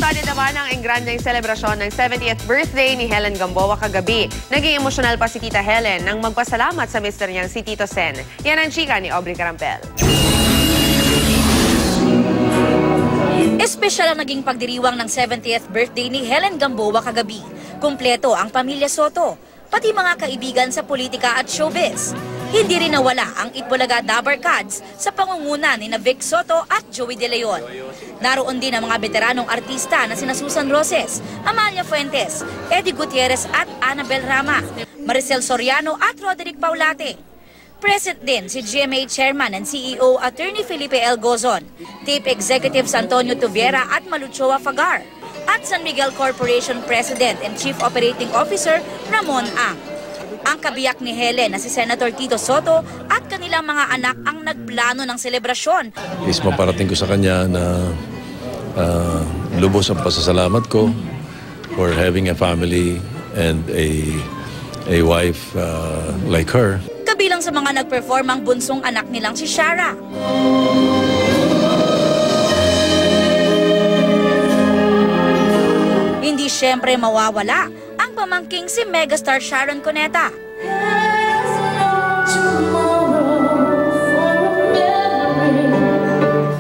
Solid naman ang engrandeng selebrasyon ng 70th birthday ni Helen Gamboa kagabi. Naging emosyonal pa si Tita Helen nang magpasalamat sa mister niyang si Tito Sen. Yan ang chika ni Aubrey Carampel. Espesyal ang naging pagdiriwang ng 70th birthday ni Helen Gamboa kagabi. Kumpleto ang pamilya Soto, pati mga kaibigan sa politika at showbiz. Hindi rin nawala ang Itbulaga Dabar Cats sa pangunguna ni Vic Soto at Joey De Leon. Naroon din ang mga veteranong artista na sina Susan Roses, Amalia Fuentes, Eddie Gutierrez at Annabel Rama, Maricel Soriano at Roderick Paulate. Present din si GMA Chairman and CEO Attorney Felipe L. Gozon, Tape Executives Antonio Tuviera at Maluchoa Fagar, at San Miguel Corporation President and Chief Operating Officer Ramon Ang. Ang kabiyak ni Helen na si Senator Tito Soto at kanilang mga anak ang nagplano ng selebrasyon. Is maparating ko sa kanya na lubos ang pasasalamat ko for having a family and a wife like her. Kabilang sa mga nag-perform ang bunsong anak nilang si Shara. Hindi siyempre mawawala ang pamangking si megastar Sharon Cuneta.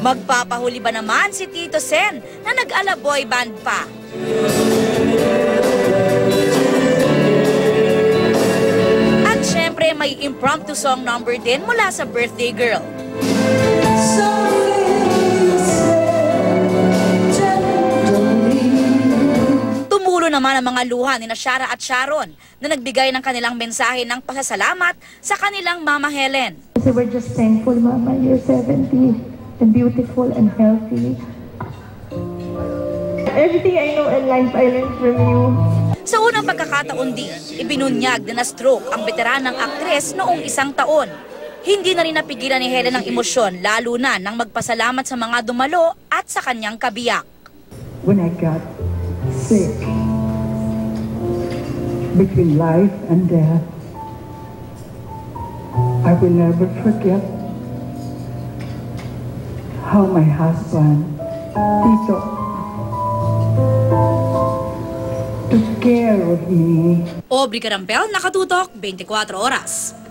Magpapahuli ba naman si Tito Sen na nag-ala boy band pa? At syempre may impromptu song number din mula sa birthday girl. Naman ang mga luha ni Shara at Sharon na nagbigay ng kanilang mensahe ng pasasalamat sa kanilang Mama Helen. So we're just thankful, Mama, you're 70 and beautiful and healthy. Everything I know in life, I learned from you. Sa unang pagkakataon din, ibinunyag na na-stroke ang veteranang aktres noong 1 taon. Hindi na rin napigilan ni Helen ang emosyon, lalo na nang magpasalamat sa mga dumalo at sa kanyang kabiyak. When I got sick, between life and death, I will never forget how my husband, Tito, took care of me. Aubrey Carampel, Nakatutok, 24 Oras.